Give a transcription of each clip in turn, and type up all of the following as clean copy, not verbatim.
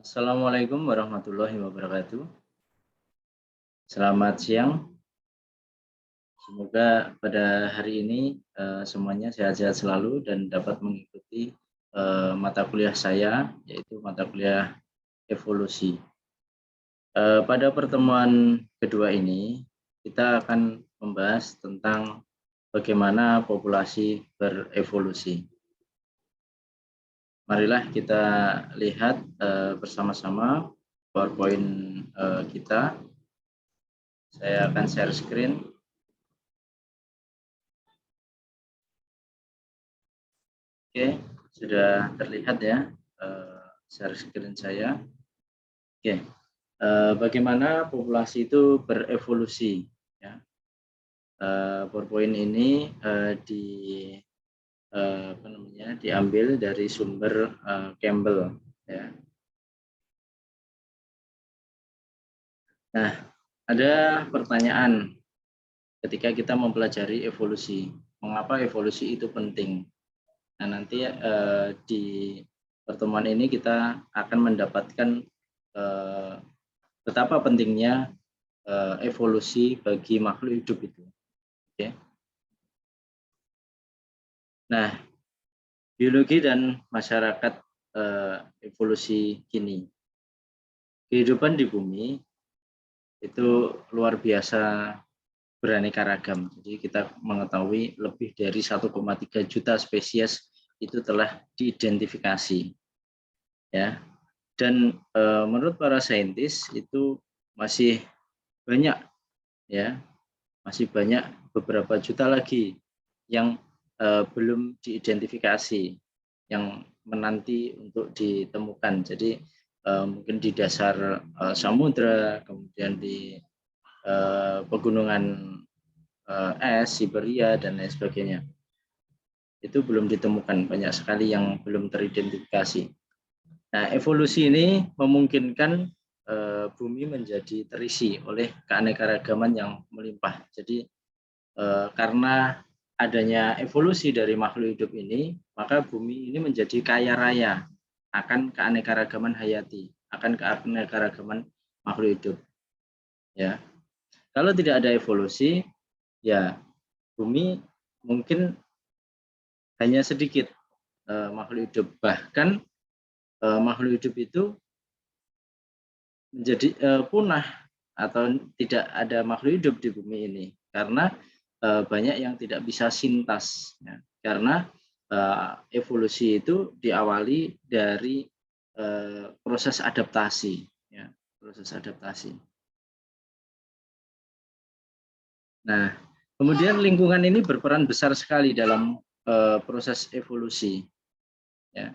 Assalamualaikum warahmatullahi wabarakatuh. Selamat siang. Semoga pada hari ini semuanya sehat-sehat selalu dan dapat mengikuti mata kuliah saya, yaitu mata kuliah evolusi. Pada pertemuan kedua ini, kita akan membahas tentang bagaimana populasi berevolusi. Marilah kita lihat bersama-sama PowerPoint kita. Saya akan share screen. Oke, sudah terlihat ya share screen saya. Oke, bagaimana populasi itu berevolusi? Ya. PowerPoint ini diambil dari sumber Campbell. Ya. Nah, ada pertanyaan ketika kita mempelajari evolusi. Mengapa evolusi itu penting? Nah, nanti di pertemuan ini kita akan mendapatkan betapa pentingnya evolusi bagi makhluk hidup itu. Oke. Nah, biologi dan masyarakat evolusi kini. Kehidupan di bumi itu luar biasa beraneka ragam. Jadi kita mengetahui lebih dari 1,3 juta spesies itu telah diidentifikasi. Ya. Dan menurut para saintis itu masih banyak, ya, masih banyak beberapa juta lagi yang belum diidentifikasi, yang menanti untuk ditemukan. Jadi mungkin di dasar samudra, kemudian di pegunungan es, Siberia dan lain sebagainya. Itu belum ditemukan, banyak sekali yang belum teridentifikasi. Nah, evolusi ini memungkinkan bumi menjadi terisi oleh keanekaragaman yang melimpah. Jadi karena adanya evolusi dari makhluk hidup ini, maka bumi ini menjadi kaya raya akan keanekaragaman hayati, akan keanekaragaman makhluk hidup. Ya, kalau tidak ada evolusi, ya bumi mungkin hanya sedikit makhluk hidup. Bahkan makhluk hidup itu menjadi punah atau tidak ada makhluk hidup di bumi ini karena banyak yang tidak bisa sintas, ya. Karena evolusi itu diawali dari proses adaptasi, ya, proses adaptasi. Nah, kemudian lingkungan ini berperan besar sekali dalam proses evolusi, ya.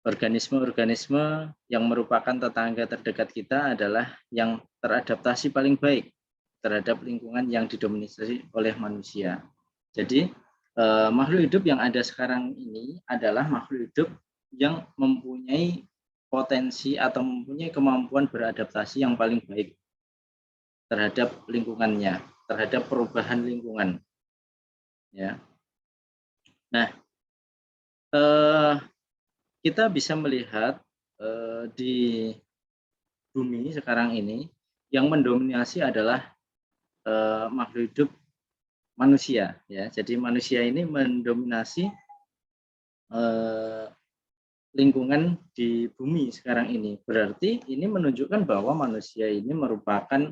Organisme-organisme yang merupakan tetangga terdekat kita adalah yang teradaptasi paling baik terhadap lingkungan yang didominasi oleh manusia. Jadi makhluk hidup yang ada sekarang ini adalah makhluk hidup yang mempunyai potensi atau mempunyai kemampuan beradaptasi yang paling baik terhadap lingkungannya, terhadap perubahan lingkungan. Ya. Nah, kita bisa melihat di bumi sekarang ini yang mendominasi adalah makhluk hidup manusia, ya. Jadi manusia ini mendominasi lingkungan di bumi sekarang ini. Berarti ini menunjukkan bahwa manusia ini merupakan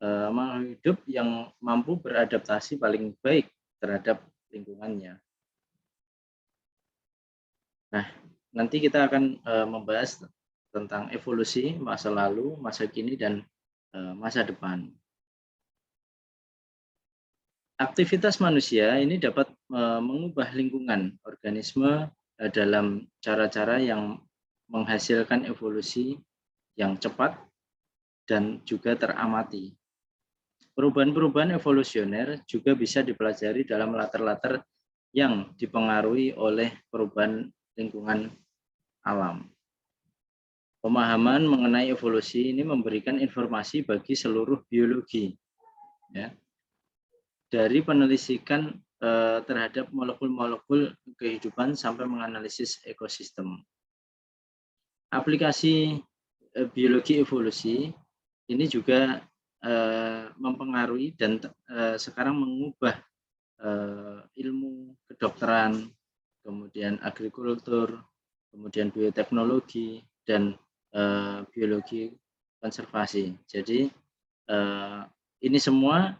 makhluk hidup yang mampu beradaptasi paling baik terhadap lingkungannya. Nah, nanti kita akan membahas tentang evolusi masa lalu, masa kini, dan masa depan. Aktivitas manusia ini dapat mengubah lingkungan organisme dalam cara-cara yang menghasilkan evolusi yang cepat dan juga teramati. Perubahan-perubahan evolusioner juga bisa dipelajari dalam latar-latar yang dipengaruhi oleh perubahan lingkungan alam. Pemahaman mengenai evolusi ini memberikan informasi bagi seluruh biologi, ya, dari penelitian terhadap molekul-molekul kehidupan sampai menganalisis ekosistem. aplikasi biologi evolusi ini juga mempengaruhi dan sekarang mengubah ilmu kedokteran, kemudian agrikultur, kemudian bioteknologi, dan biologi konservasi. Jadi ini semua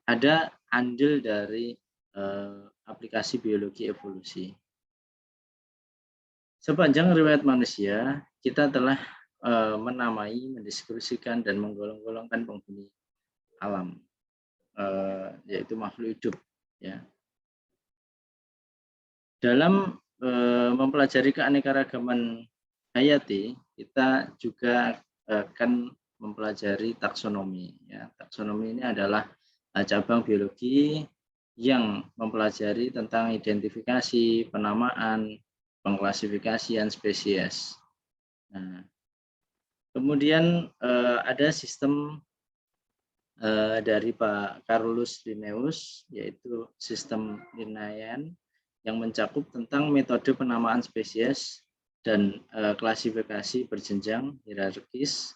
ada andil dari aplikasi biologi evolusi. Sepanjang riwayat manusia, kita telah menamai, mendeskripsikan, dan menggolong-golongkan penghuni alam, yaitu makhluk hidup. Ya. Dalam mempelajari keanekaragaman hayati, kita juga akan mempelajari taksonomi. Ya. Taksonomi ini adalah cabang biologi yang mempelajari tentang identifikasi, penamaan, pengklasifikasian spesies. Nah, kemudian ada sistem dari Pak Carolus Linnaeus, yaitu sistem Linnaean yang mencakup tentang metode penamaan spesies dan klasifikasi berjenjang hierarkis.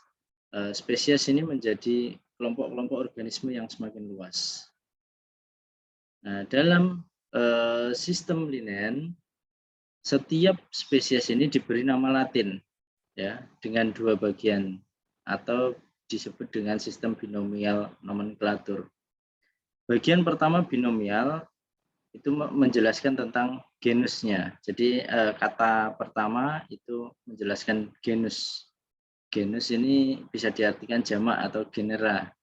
Spesies ini menjadi kelompok-kelompok organisme yang semakin luas. Nah, dalam sistem Linnaean, setiap spesies ini diberi nama Latin, ya, dengan 2 bagian atau disebut dengan sistem binomial nomenklatur. Bagian pertama binomial itu menjelaskan tentang genusnya. Jadi kata pertama itu menjelaskan genus. Genus ini bisa diartikan jamak atau genera.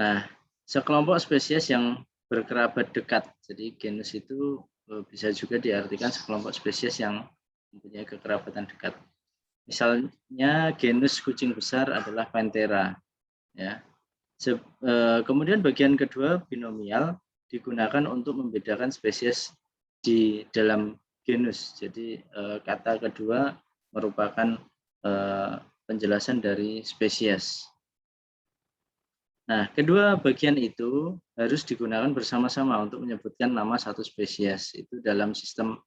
Nah, sekelompok spesies yang berkerabat dekat. Jadi genus itu bisa juga diartikan sekelompok spesies yang mempunyai kekerabatan dekat. Misalnya genus kucing besar adalah Panthera. Ya. Kemudian bagian kedua binomial digunakan untuk membedakan spesies di dalam genus. Jadi kata kedua merupakan penjelasan dari spesies. Nah, kedua bagian itu harus digunakan bersama-sama untuk menyebutkan nama satu spesies. Itu dalam sistem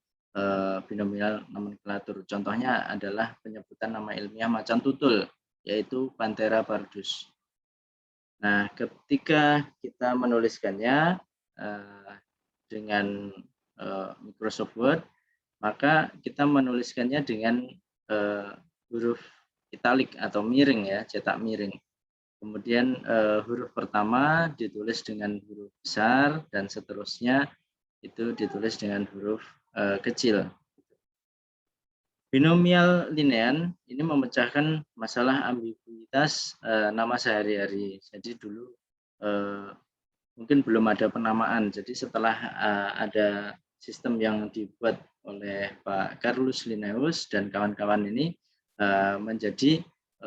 binomial nomenklatur. Contohnya adalah penyebutan nama ilmiah macan tutul, yaitu Panthera pardus. Nah, ketika kita menuliskannya dengan Microsoft Word, maka kita menuliskannya dengan huruf italik atau miring, ya, cetak miring. Kemudian huruf pertama ditulis dengan huruf besar dan seterusnya itu ditulis dengan huruf kecil. Binomial Linnaean ini memecahkan masalah ambiguitas nama sehari-hari. Jadi dulu mungkin belum ada penamaan. Jadi setelah ada sistem yang dibuat oleh Pak Carolus Linnaeus dan kawan-kawan ini menjadi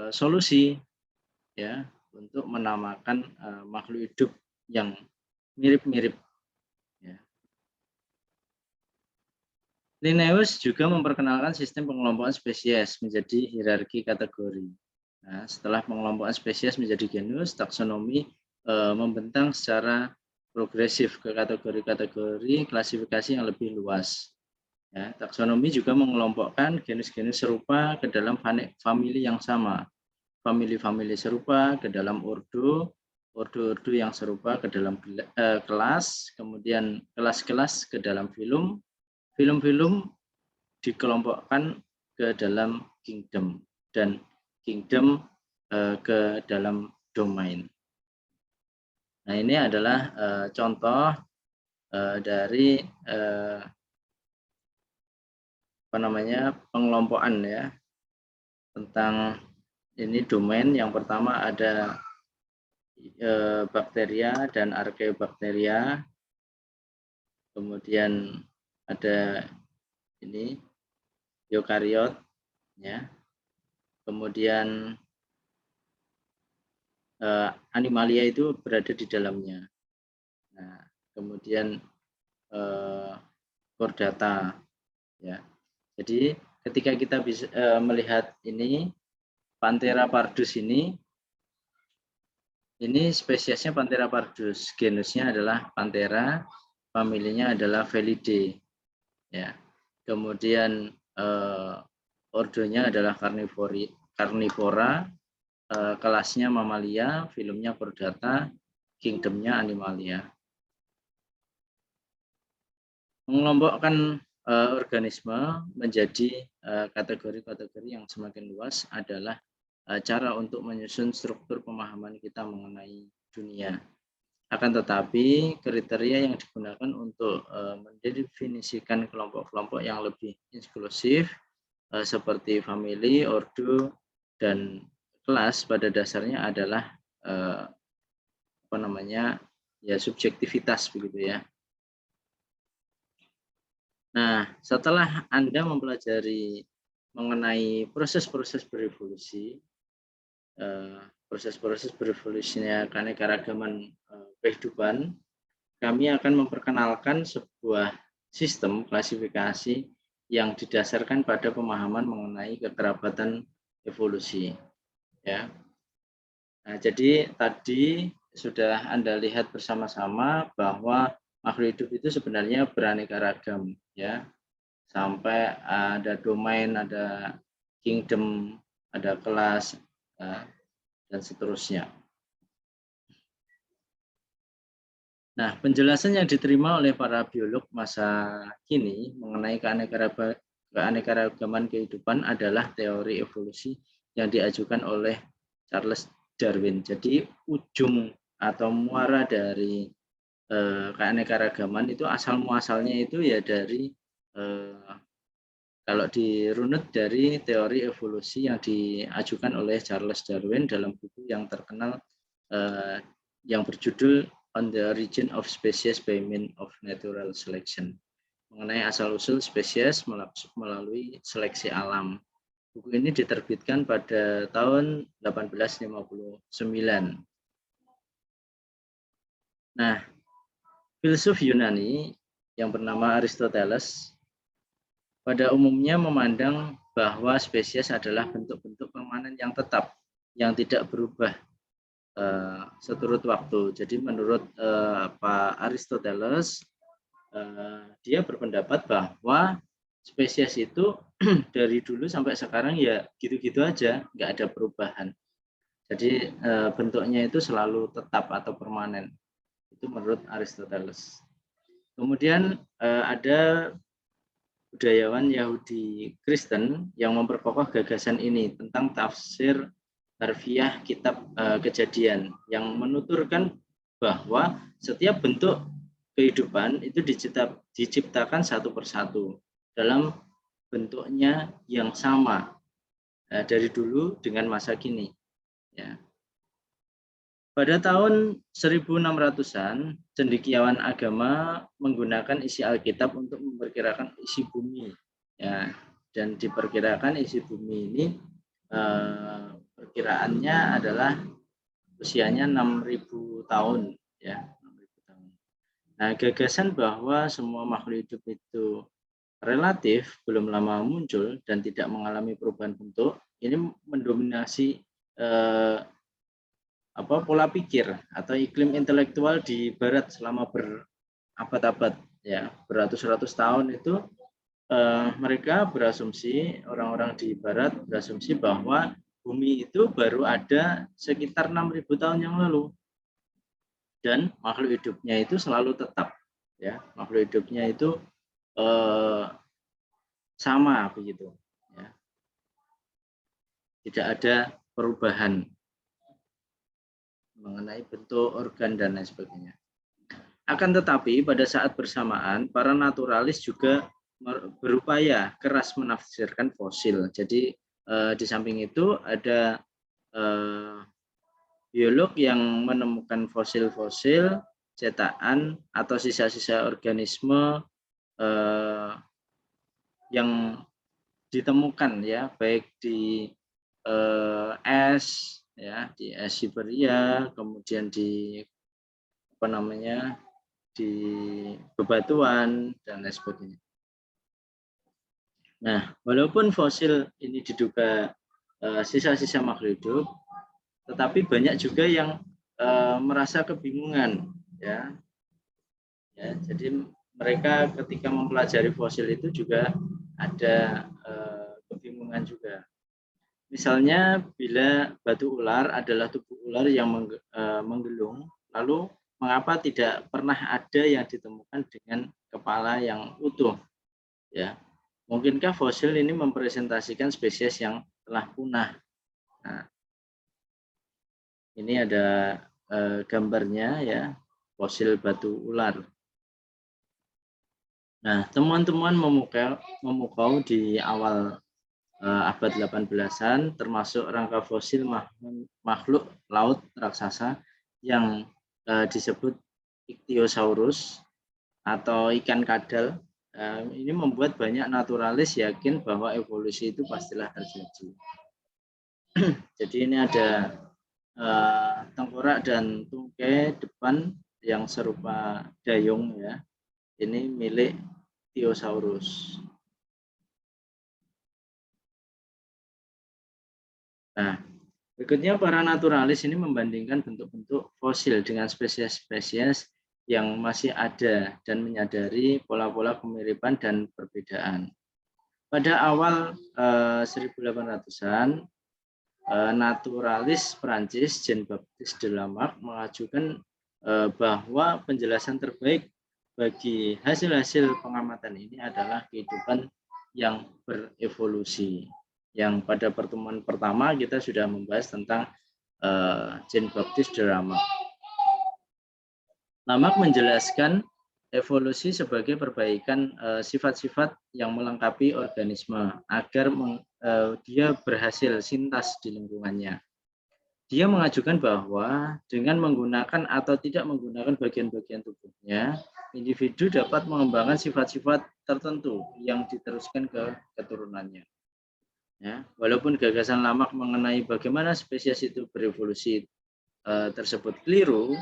solusi, ya, untuk menamakan makhluk hidup yang mirip-mirip. Ya. Linnaeus juga memperkenalkan sistem pengelompokan spesies menjadi hierarki kategori. Nah, setelah pengelompokan spesies menjadi genus, taksonomi membentang secara progresif ke kategori-kategori klasifikasi yang lebih luas. Ya, taksonomi juga mengelompokkan genus-genus serupa ke dalam famili yang sama. Famili-famili serupa ke dalam ordo yang serupa ke dalam kelas, kemudian kelas-kelas ke dalam filum dikelompokkan ke dalam kingdom, dan kingdom ke dalam domain. Nah, ini adalah contoh dari pengelompokan, ya, tentang ini domain. Yang pertama ada bakteria dan archaeobacteria, kemudian ada ini eukariot, ya, kemudian animalia itu berada di dalamnya. Nah, kemudian chordata, ya. Jadi ketika kita bisa melihat ini Panthera pardus ini spesiesnya Panthera pardus, genusnya adalah Panthera, familinya adalah Felidae, ya. Kemudian ordonya adalah karnivora, kelasnya mamalia, filumnya chordata, kingdomnya animalia. Mengelompokkan organisme menjadi kategori-kategori yang semakin luas adalah cara untuk menyusun struktur pemahaman kita mengenai dunia. Akan tetapi kriteria yang digunakan untuk mendefinisikan kelompok-kelompok yang lebih inklusif seperti famili, ordo, dan kelas pada dasarnya adalah subjektivitas begitu ya. Nah, setelah Anda mempelajari mengenai proses-proses berevolusi, proses-proses berevolusinya keanekaragaman kehidupan, kami akan memperkenalkan sebuah sistem klasifikasi yang didasarkan pada pemahaman mengenai kekerabatan evolusi. Ya. Nah, jadi tadi sudah Anda lihat bersama-sama bahwa makhluk hidup itu sebenarnya beraneka ragam, ya. Sampai ada domain, ada kingdom, ada kelas, dan seterusnya. Nah, penjelasan yang diterima oleh para biolog masa kini mengenai keanekaragaman kehidupan adalah teori evolusi yang diajukan oleh Charles Darwin. Jadi ujung atau muara dari keanekaragaman itu asal muasalnya itu ya dari kalau dirunut dari teori evolusi yang diajukan oleh Charles Darwin dalam buku yang terkenal yang berjudul On the Origin of Species by Means of Natural Selection, mengenai asal-usul spesies melalui seleksi alam. Buku ini diterbitkan pada tahun 1859. Nah, filsuf Yunani yang bernama Aristoteles pada umumnya memandang bahwa spesies adalah bentuk-bentuk permanen yang tetap, yang tidak berubah seturut waktu. Jadi menurut Pak Aristoteles, dia berpendapat bahwa spesies itu dari dulu sampai sekarang ya gitu-gitu aja, nggak ada perubahan. Jadi bentuknya itu selalu tetap atau permanen. Itu menurut Aristoteles. Kemudian ada budayawan Yahudi Kristen yang memperkokoh gagasan ini tentang tafsir harfiah kitab Kejadian yang menuturkan bahwa setiap bentuk kehidupan itu diciptakan satu persatu dalam bentuknya yang sama dari dulu dengan masa kini. Ya. Pada tahun 1600-an, cendekiawan agama menggunakan isi Alkitab untuk memperkirakan isi bumi. Ya, dan diperkirakan isi bumi ini perkiraannya adalah usianya 6.000 tahun. Ya, 6.000 tahun. Nah, gagasan bahwa semua makhluk hidup itu relatif belum lama muncul dan tidak mengalami perubahan bentuk, ini mendominasi pola pikir atau iklim intelektual di Barat selama berabad-abad, ya, beratus-ratus tahun itu mereka berasumsi, orang-orang di Barat berasumsi bahwa bumi itu baru ada sekitar 6.000 tahun yang lalu dan makhluk hidupnya itu selalu tetap, ya, makhluk hidupnya itu sama begitu, ya. Tidak ada perubahan mengenai bentuk organ dan lain sebagainya. Akan tetapi pada saat bersamaan para naturalis juga berupaya keras menafsirkan fosil. Jadi di samping itu ada biolog yang menemukan fosil-fosil cetakan atau sisa-sisa organisme yang ditemukan, ya, baik di es, ya, di es Siberia, kemudian di di bebatuan dan lain sebagainya. Nah, walaupun fosil ini diduga sisa-sisa makhluk hidup, tetapi banyak juga yang merasa kebingungan, ya. Ya, jadi mereka ketika mempelajari fosil itu juga ada lingkungan juga. Misalnya bila batu ular adalah tubuh ular yang menggelung, lalu mengapa tidak pernah ada yang ditemukan dengan kepala yang utuh? Ya, mungkinkah fosil ini mempresentasikan spesies yang telah punah? Nah, ini ada gambarnya ya, fosil batu ular. Nah, temuan-temuan memukau di awal abad 18-an termasuk rangka fosil makhluk laut raksasa yang disebut Ichthyosaurus atau ikan kadal. Ini membuat banyak naturalis yakin bahwa evolusi itu pastilah terjadi. Jadi ini ada tengkorak dan tungkai depan yang serupa dayung ya. Ini milik Ichthyosaurus. Nah, berikutnya para naturalis ini membandingkan bentuk-bentuk fosil dengan spesies-spesies yang masih ada dan menyadari pola-pola kemiripan dan perbedaan. Pada awal 1800-an, naturalis Prancis Jean-Baptiste de Lamarck mengajukan bahwa penjelasan terbaik bagi hasil-hasil pengamatan ini adalah kehidupan yang berevolusi. Yang pada pertemuan pertama kita sudah membahas tentang Jean-Baptiste de Lamarck. Lamarck menjelaskan evolusi sebagai perbaikan sifat-sifat yang melengkapi organisme agar dia berhasil sintas di lingkungannya. Dia mengajukan bahwa dengan menggunakan atau tidak menggunakan bagian-bagian tubuhnya, individu dapat mengembangkan sifat-sifat tertentu yang diteruskan ke keturunannya. Ya, walaupun gagasan Lamarck mengenai bagaimana spesies itu berevolusi tersebut keliru,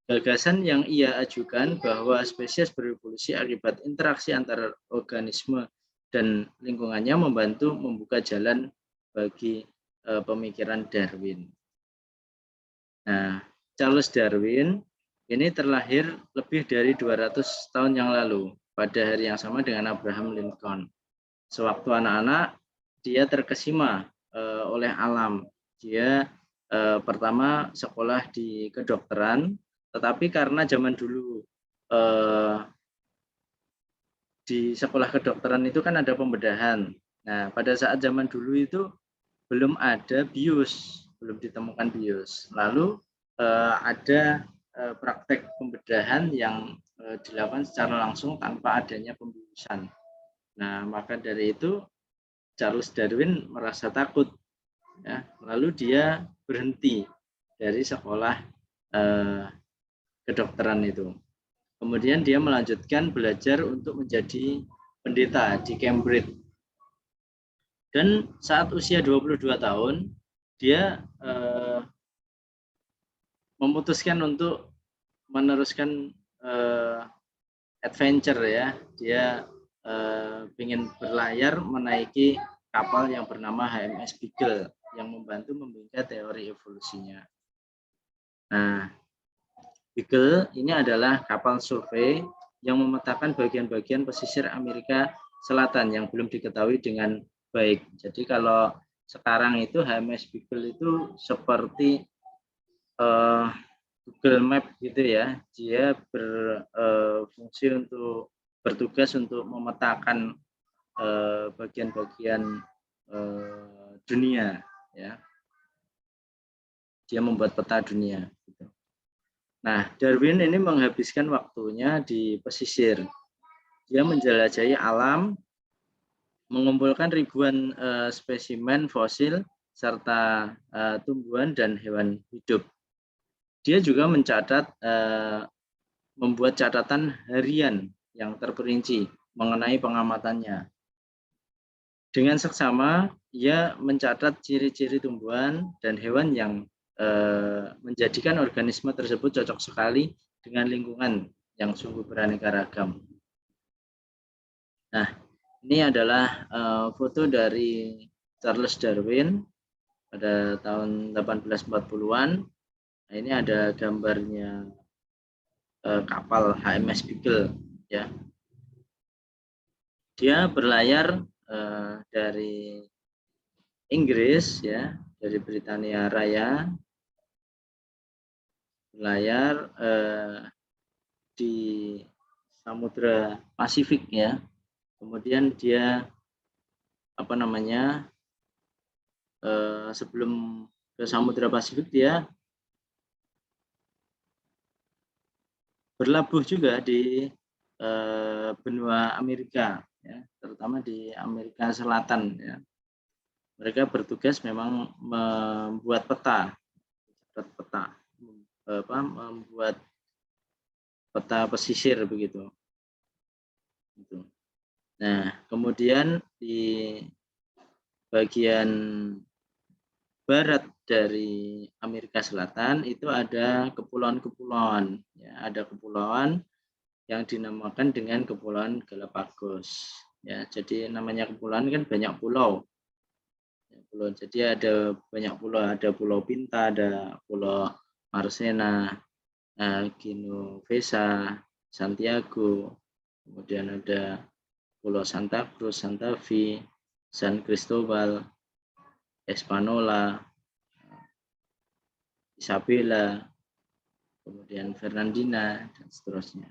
gagasan yang ia ajukan bahwa spesies berevolusi akibat interaksi antara organisme dan lingkungannya membantu membuka jalan bagi pemikiran Darwin. Nah, Charles Darwin ini terlahir lebih dari 200 tahun yang lalu pada hari yang sama dengan Abraham Lincoln. Sewaktu anak-anak, dia terkesima oleh alam. Dia pertama sekolah di kedokteran, tetapi karena zaman dulu di sekolah kedokteran itu kan ada pembedahan. Nah, pada saat zaman dulu itu belum ada bius, belum ditemukan bius. Lalu ada praktek pembedahan yang dilakukan secara langsung tanpa adanya pembiusan. Nah, maka dari itu Charles Darwin merasa takut, ya. Lalu dia berhenti dari sekolah kedokteran itu. Kemudian dia melanjutkan belajar untuk menjadi pendeta di Cambridge. Dan saat usia 22 tahun, dia memutuskan untuk meneruskan adventure ya. Dia ingin berlayar menaiki kapal yang bernama HMS Beagle yang membantu membingkai teori evolusinya. Nah, Beagle ini adalah kapal survei yang memetakan bagian-bagian pesisir Amerika Selatan yang belum diketahui dengan baik. Jadi kalau sekarang itu HMS Beagle itu seperti Google Map gitu ya. Dia berfungsi untuk bertugas untuk memetakan bagian-bagian dunia ya. Dia membuat peta dunia gitu. Nah, Darwin ini menghabiskan waktunya di pesisir. Dia menjelajahi alam, mengumpulkan ribuan spesimen fosil serta tumbuhan dan hewan hidup. Dia juga mencatat, membuat catatan harian yang terperinci mengenai pengamatannya. Dengan seksama, ia mencatat ciri-ciri tumbuhan dan hewan yang menjadikan organisme tersebut cocok sekali dengan lingkungan yang sungguh beraneka ragam. Nah, ini adalah foto dari Charles Darwin pada tahun 1840-an. Nah, ini ada gambarnya kapal HMS Beagle ya. Dia berlayar dari Inggris ya, dari Britania Raya, berlayar di Samudra Pasifik ya. Kemudian dia sebelum ke Samudra Pasifik dia berlabuh juga di benua Amerika ya, terutama di Amerika Selatan ya. Mereka bertugas memang membuat membuat peta pesisir begitu. Nah, kemudian di bagian barat dari Amerika Selatan itu ada kepulauan-kepulauan. Ya, ada kepulauan yang dinamakan dengan Kepulauan Galapagos. Ya, jadi namanya kepulauan kan banyak pulau. Jadi ada banyak pulau, ada Pulau Pinta, ada Pulau Marcena, Genovesa, Santiago, kemudian ada Pulau Santa Cruz, Santa Fe, San Cristobal, Espanola, Isabela, kemudian Fernandina, dan seterusnya.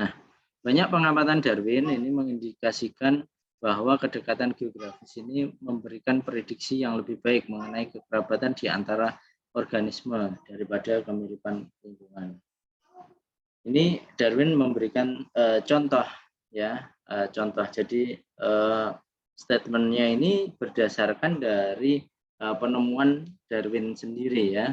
Nah, banyak pengamatan Darwin ini mengindikasikan bahwa kedekatan geografis ini memberikan prediksi yang lebih baik mengenai kekerabatan di antara organisme daripada kemiripan lingkungan. Ini Darwin memberikan contoh ya, contoh. Jadi statementnya ini berdasarkan dari penemuan Darwin sendiri ya.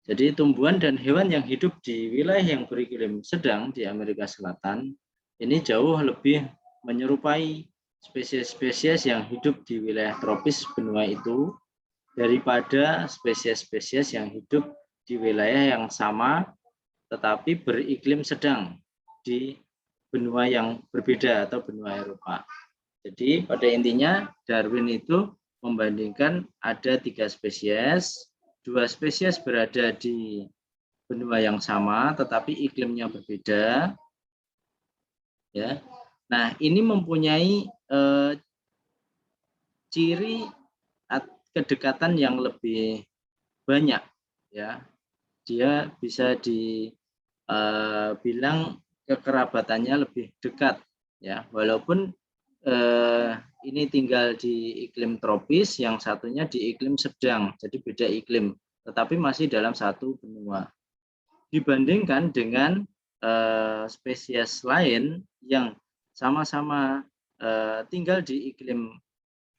Jadi tumbuhan dan hewan yang hidup di wilayah yang beriklim sedang di Amerika Selatan ini jauh lebih menyerupai spesies-spesies yang hidup di wilayah tropis benua itu daripada spesies-spesies yang hidup di wilayah yang sama tetapi beriklim sedang di benua yang berbeda atau benua Eropa. Jadi pada intinya Darwin itu membandingkan ada 3 spesies, 2 spesies berada di benua yang sama tetapi iklimnya berbeda. Ya. Nah, ini mempunyai ciri kedekatan yang lebih banyak ya. Dia bisa dibilang kekerabatannya lebih dekat ya, walaupun ini tinggal di iklim tropis, yang satunya di iklim sedang, jadi beda iklim, tetapi masih dalam satu benua. Dibandingkan dengan spesies lain yang sama-sama tinggal di iklim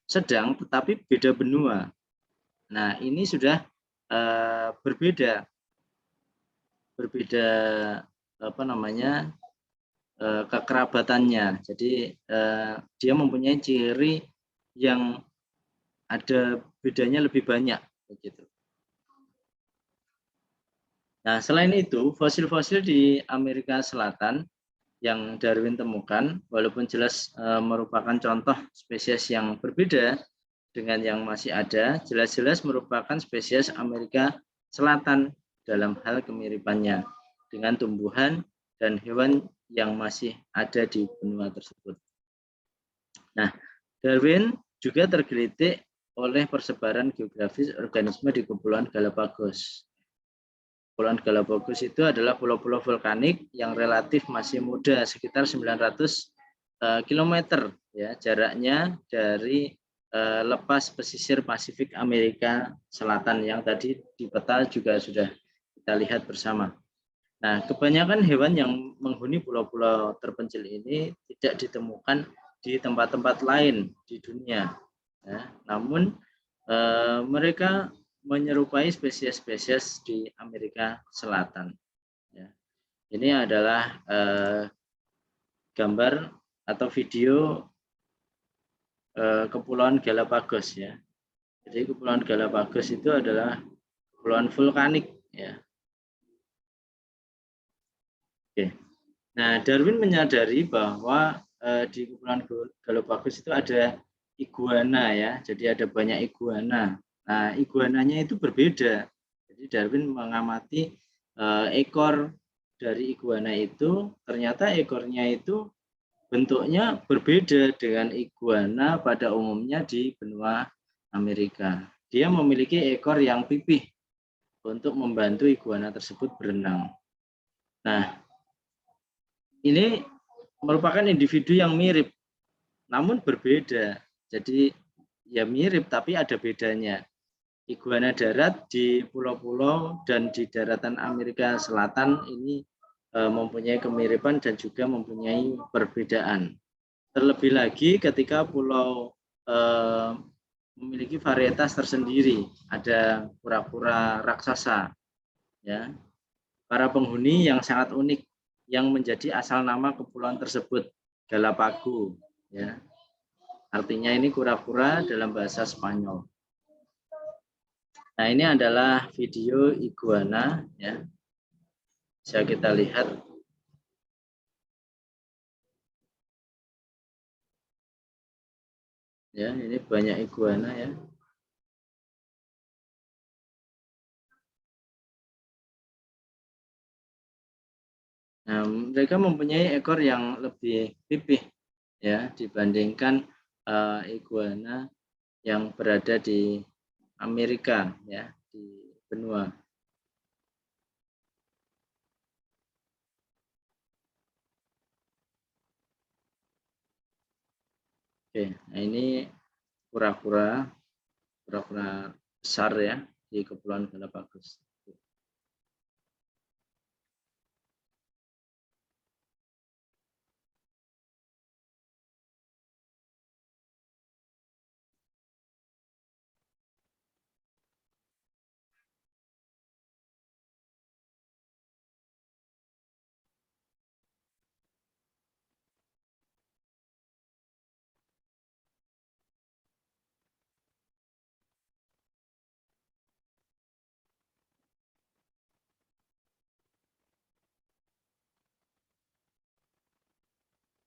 sedang, tetapi beda benua. Nah, ini sudah berbeda kekerabatannya. Jadi dia mempunyai ciri yang ada bedanya lebih banyak begitu. Nah, selain itu fosil-fosil di Amerika Selatan yang Darwin temukan, walaupun jelas merupakan contoh spesies yang berbeda dengan yang masih ada, jelas-jelas merupakan spesies Amerika Selatan dalam hal kemiripannya dengan tumbuhan dan hewan yang masih ada di benua tersebut. Nah, Darwin juga tergelitik oleh persebaran geografis organisme di Kepulauan Galapagos. Kepulauan Galapagos itu adalah pulau-pulau vulkanik yang relatif masih muda, sekitar 900 km ya jaraknya dari lepas pesisir Pasifik Amerika Selatan yang tadi di peta juga sudah kita lihat bersama. Nah, kebanyakan hewan yang menghuni pulau-pulau terpencil ini tidak ditemukan di tempat-tempat lain di dunia. Ya, namun mereka menyerupai spesies-spesies di Amerika Selatan. Ya. Ini adalah gambar atau video Kepulauan Galapagos ya. Jadi Kepulauan Galapagos itu adalah kepulauan vulkanik ya. Oke. Nah, Darwin menyadari bahwa di Kepulauan Galapagos itu ada iguana ya. Jadi ada banyak iguana. Nah, iguananya itu berbeda. Jadi Darwin mengamati ekor dari iguana itu, ternyata ekornya itu bentuknya berbeda dengan iguana pada umumnya di benua Amerika. Dia memiliki ekor yang pipih untuk membantu iguana tersebut berenang. Nah, ini merupakan individu yang mirip, namun berbeda. Jadi ya mirip, tapi ada bedanya. Iguana darat di pulau-pulau dan di daratan Amerika Selatan ini mempunyai kemiripan dan juga mempunyai perbedaan. Terlebih lagi ketika pulau memiliki varietas tersendiri, ada kura-kura raksasa, ya, para penghuni yang sangat unik yang menjadi asal nama kepulauan tersebut, Galapagos, ya. Artinya ini kura-kura dalam bahasa Spanyol. Nah, ini adalah video iguana, ya. Bisa kita lihat. Ya, ini banyak iguana, ya. Nah, mereka mempunyai ekor yang lebih pipih, ya, dibandingkan iguana yang berada di Amerika, ya, di benua. Oke, nah ini kura-kura besar, ya, di Kepulauan Galapagos.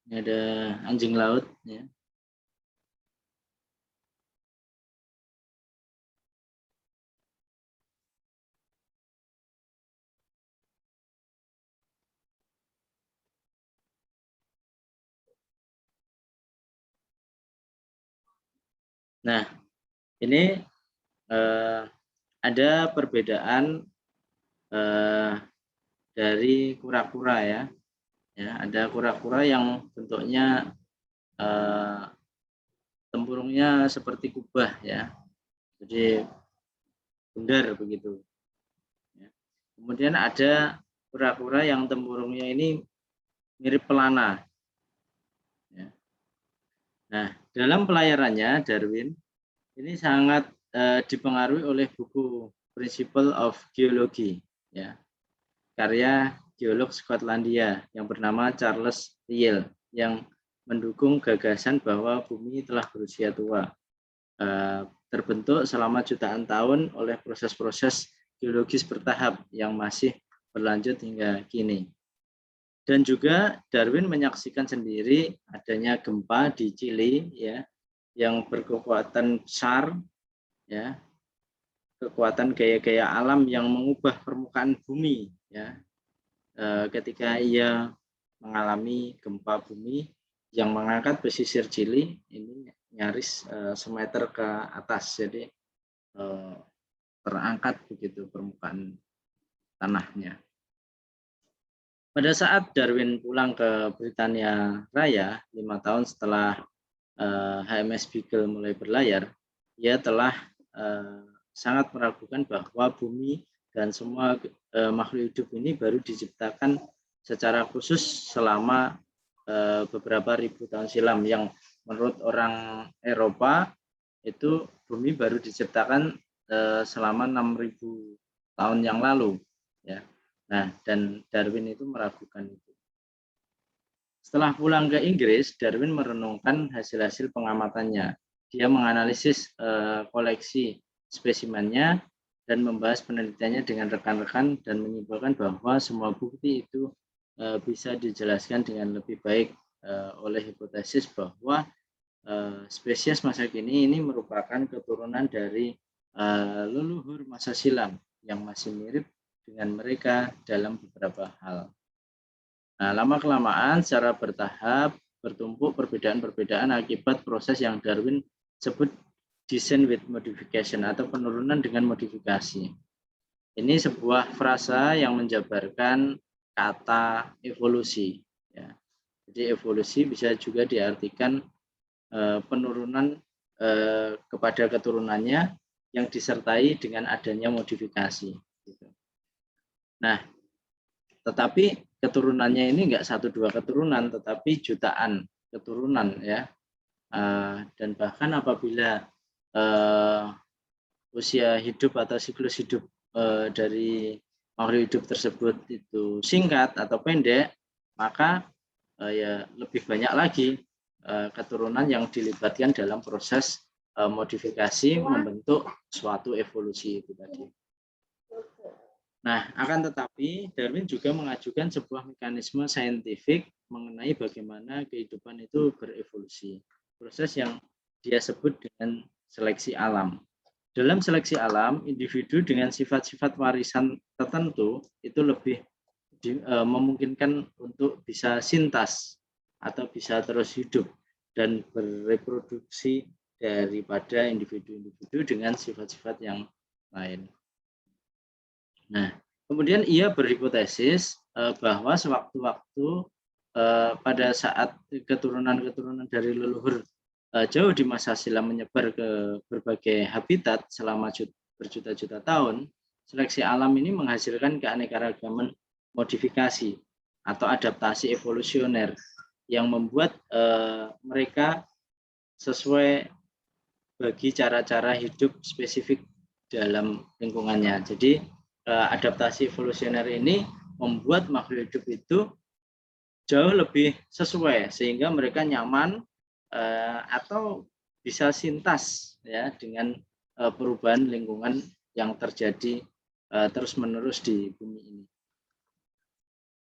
Ini ada anjing laut, ya. Nah, ini ada perbedaan dari kura-kura, ya. Ya, ada kura-kura yang bentuknya tempurungnya seperti kubah, ya. Jadi bundar begitu. Ya. Kemudian ada kura-kura yang tempurungnya ini mirip pelana. Ya. Nah, dalam pelayarannya Darwin ini sangat dipengaruhi oleh buku Principle of Geology, ya, karya geolog Skotlandia yang bernama Charles Lyell yang mendukung gagasan bahwa bumi telah berusia tua, terbentuk selama jutaan tahun oleh proses-proses geologis bertahap yang masih berlanjut hingga kini. Dan juga Darwin menyaksikan sendiri adanya gempa di Chili, ya, yang berkekuatan besar, ya, kekuatan gaya-gaya alam yang mengubah permukaan bumi, ya. Ketika ia mengalami gempa bumi yang mengangkat pesisir Chili ini nyaris semeter ke atas, jadi terangkat begitu permukaan tanahnya. Pada saat Darwin pulang ke Britania Raya 5 tahun setelah HMS Beagle mulai berlayar, ia telah sangat meragukan bahwa bumi dan semua makhluk hidup ini baru diciptakan secara khusus selama beberapa ribu tahun silam, yang menurut orang Eropa itu bumi baru diciptakan selama 6.000 tahun yang lalu, ya. Nah, dan Darwin itu meragukan itu. Setelah pulang ke Inggris, Darwin merenungkan hasil-hasil pengamatannya. Dia menganalisis koleksi spesimennya dan membahas penelitiannya dengan rekan-rekan dan menyimpulkan bahwa semua bukti itu bisa dijelaskan dengan lebih baik oleh hipotesis bahwa spesies masa kini ini merupakan keturunan dari leluhur masa silam yang masih mirip dengan mereka dalam beberapa hal. Nah, lama-kelamaan secara bertahap bertumpuk perbedaan-perbedaan akibat proses yang Darwin sebut descent with modification atau penurunan dengan modifikasi. Ini sebuah frasa yang menjabarkan kata evolusi. Ya. Jadi evolusi bisa juga diartikan penurunan kepada keturunannya yang disertai dengan adanya modifikasi. Nah, tetapi keturunannya ini enggak 1-2 keturunan, tetapi jutaan keturunan ya. Dan bahkan apabila usia hidup atau siklus hidup dari makhluk hidup tersebut itu singkat atau pendek, maka ya lebih banyak lagi keturunan yang dilibatkan dalam proses modifikasi membentuk suatu evolusi itu tadi. Nah, akan tetapi Darwin juga mengajukan sebuah mekanisme saintifik mengenai bagaimana kehidupan itu berevolusi. Proses yang dia sebut dengan seleksi alam. Dalam seleksi alam, individu dengan sifat-sifat warisan tertentu itu lebih memungkinkan untuk bisa sintas atau bisa terus hidup dan bereproduksi daripada individu-individu dengan sifat-sifat yang lain. Nah, kemudian ia berhipotesis bahwa sewaktu-waktu pada saat keturunan-keturunan dari leluhur jauh di masa silam menyebar ke berbagai habitat selama berjuta-juta tahun, seleksi alam ini menghasilkan keanekaragaman modifikasi atau adaptasi evolusioner yang membuat mereka sesuai bagi cara-cara hidup spesifik dalam lingkungannya. Jadi adaptasi evolusioner ini membuat makhluk hidup itu jauh lebih sesuai sehingga mereka nyaman atau bisa sintas ya dengan perubahan lingkungan yang terjadi terus-menerus di bumi ini.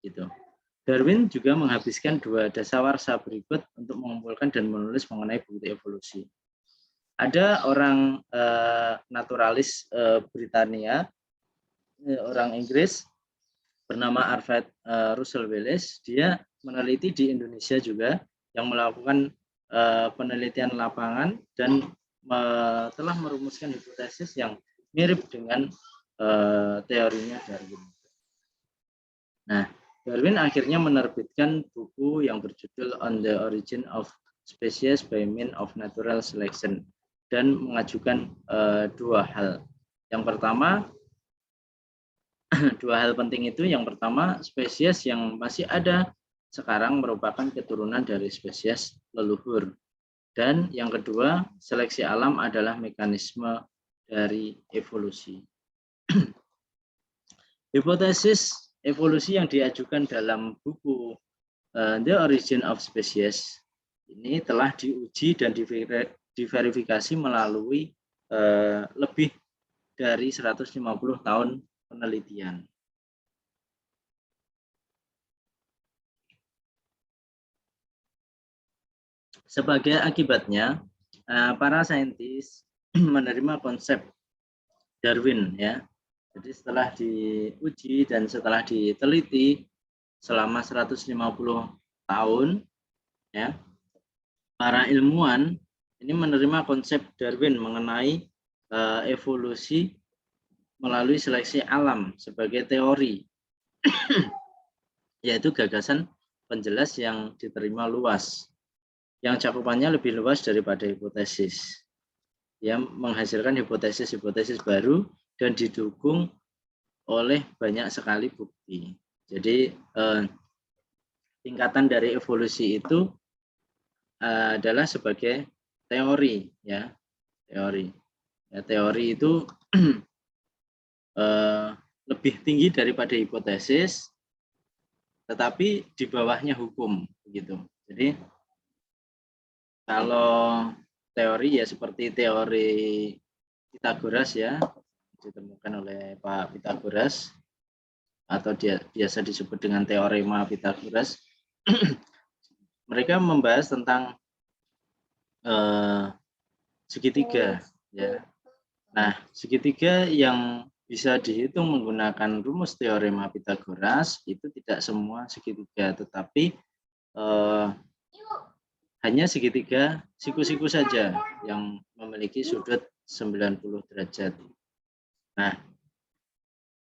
Gitu. Darwin juga menghabiskan 2 dasawarsa berikut untuk mengumpulkan dan menulis mengenai bukti evolusi. Ada orang naturalis Britania, orang Inggris bernama Alfred Russel Wallace. Dia meneliti di Indonesia juga yang melakukan penelitian lapangan dan telah merumuskan hipotesis yang mirip dengan teorinya Darwin. Nah, Darwin akhirnya menerbitkan buku yang berjudul On the Origin of Species by Means of Natural Selection dan mengajukan 2 hal. Yang pertama, 2 hal penting itu, yang pertama, spesies yang masih ada sekarang merupakan keturunan dari spesies leluhur. Dan yang kedua, seleksi alam adalah mekanisme dari evolusi. Hipotesis evolusi yang diajukan dalam buku The Origin of Species ini telah diuji dan diverifikasi melalui lebih dari 150 tahun penelitian. Sebagai akibatnya, para saintis menerima konsep Darwin ya. Jadi setelah diuji dan setelah diteliti selama 150 tahun ya, para ilmuwan ini menerima konsep Darwin mengenai evolusi melalui seleksi alam sebagai teori, yaitu gagasan penjelas yang diterima luas, yang cakupannya lebih luas daripada hipotesis. Yang menghasilkan hipotesis-hipotesis baru dan didukung oleh banyak sekali bukti. Jadi tingkatan dari evolusi itu adalah sebagai teori ya, teori. Ya, teori itu lebih tinggi daripada hipotesis, tetapi di bawahnya hukum begitu. Jadi kalau teori ya seperti teori Pythagoras ya, ditemukan oleh Pak Pythagoras atau dia biasa disebut dengan teorema Pythagoras. Mereka membahas tentang segitiga ya. Nah, segitiga yang bisa dihitung menggunakan rumus teorema Pythagoras itu tidak semua segitiga, tetapi hanya segitiga siku-siku saja yang memiliki sudut 90 derajat. Nah,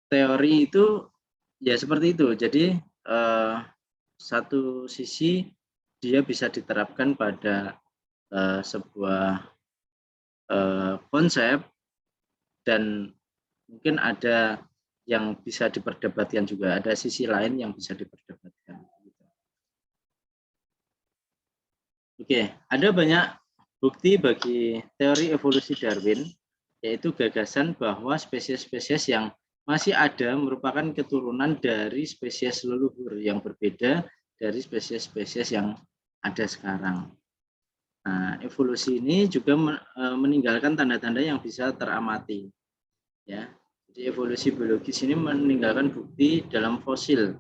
teori itu ya seperti itu. Jadi satu sisi dia bisa diterapkan pada sebuah konsep, dan mungkin ada yang bisa diperdebatkan juga, ada sisi lain yang bisa diperdebatkan. Oke, ada banyak bukti bagi teori evolusi Darwin, yaitu gagasan bahwa spesies-spesies yang masih ada merupakan keturunan dari spesies leluhur yang berbeda dari spesies-spesies yang ada sekarang. Nah, evolusi ini juga meninggalkan tanda-tanda yang bisa teramati. Ya, jadi evolusi biologis ini meninggalkan bukti dalam fosil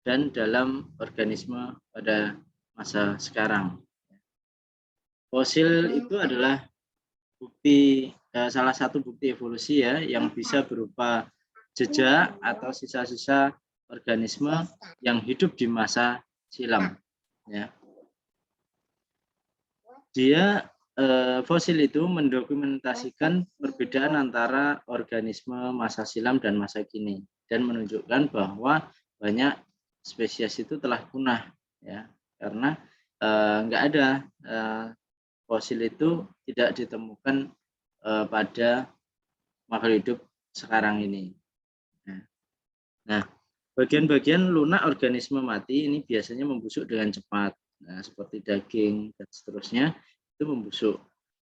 dan dalam organisme pada masa sekarang. Fosil itu adalah bukti, salah satu bukti evolusi ya, yang bisa berupa jejak atau sisa-sisa organisme yang hidup di masa silam. Ya. Dia fosil itu mendokumentasikan perbedaan antara organisme masa silam dan masa kini, dan menunjukkan bahwa banyak spesies itu telah punah, ya, karena nggak ada fosil itu tidak ditemukan pada makhluk hidup sekarang ini. Nah, bagian-bagian lunak organisme mati ini biasanya membusuk dengan cepat. Nah, seperti daging dan seterusnya itu membusuk.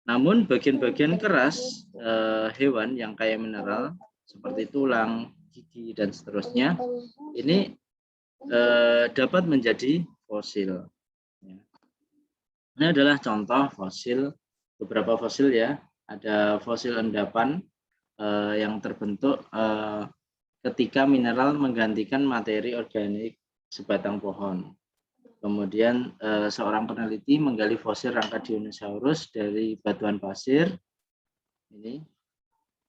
Namun bagian-bagian keras hewan yang kaya mineral seperti tulang, gigi dan seterusnya ini dapat menjadi fosil. Ini adalah contoh fosil, beberapa fosil ya. Ada fosil endapan yang terbentuk ketika mineral menggantikan materi organik sebatang pohon. Kemudian seorang peneliti menggali fosil rangka dinosaurus dari batuan pasir. Ini.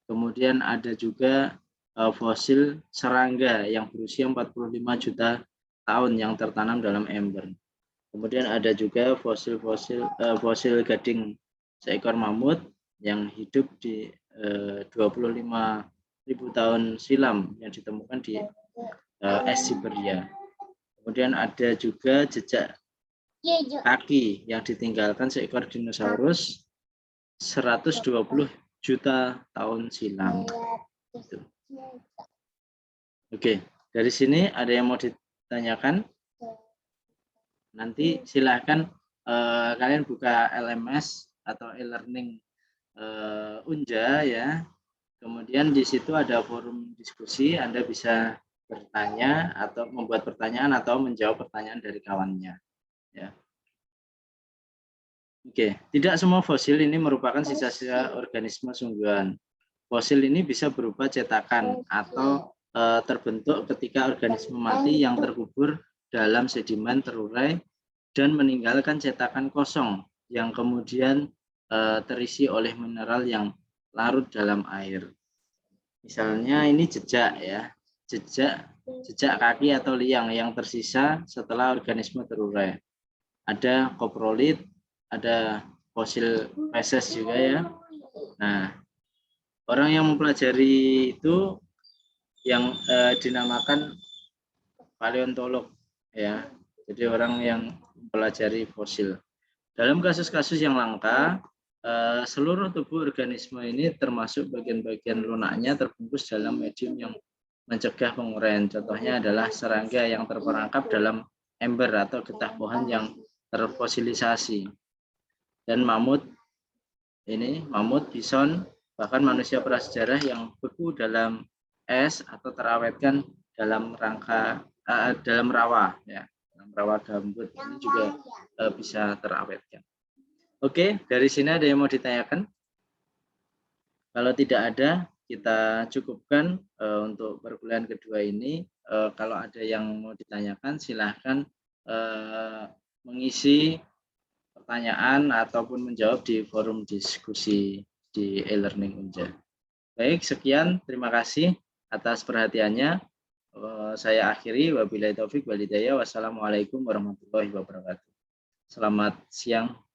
Kemudian ada juga fosil serangga yang berusia 45 juta tahun yang tertanam dalam ember. Kemudian ada juga fosil gading seekor mamut yang hidup di 25.000 tahun silam yang ditemukan di es Siberia. Kemudian ada juga jejak kaki yang ditinggalkan seekor dinosaurus 120 juta tahun silam. Oke, dari sini ada yang mau ditanyakan? Nanti silahkan kalian buka LMS atau e-learning Unja ya. Kemudian di situ ada forum diskusi, Anda bisa bertanya atau membuat pertanyaan atau menjawab pertanyaan dari kawannya. Ya. Oke, tidak semua fosil ini merupakan sisa-sisa organisme sungguhan. Fosil ini bisa berupa cetakan atau terbentuk ketika organisme mati yang terkubur dalam sedimen terurai dan meninggalkan cetakan kosong yang kemudian terisi oleh mineral yang larut dalam air. Misalnya ini jejak ya, jejak kaki atau liang yang tersisa setelah organisme terurai. Ada koprolit, ada fosil feses juga ya. Nah, orang yang mempelajari itu yang dinamakan paleontolog ya. Jadi orang yang mempelajari fosil. Dalam kasus-kasus yang langka, seluruh tubuh organisme ini termasuk bagian-bagian lunaknya terbungkus dalam medium yang mencegah penguraian. Contohnya adalah serangga yang terperangkap dalam ember atau getah pohon yang terfosilisasi. Dan mamut, bison, bahkan manusia prasejarah yang beku dalam es atau terawetkan dalam dalam rawa ya. Rawa gambut ini juga bisa terawetkan. Oke, dari sini ada yang mau ditanyakan? Kalau tidak ada, kita cukupkan untuk perkuliahan kedua ini. Kalau ada yang mau ditanyakan, silahkan mengisi pertanyaan ataupun menjawab di forum diskusi di e-learning Unja. Baik, sekian. Terima kasih atas perhatiannya. Saya akhiri, wabillahi taufik wal hidayah. Wassalamualaikum warahmatullahi wabarakatuh. Selamat siang.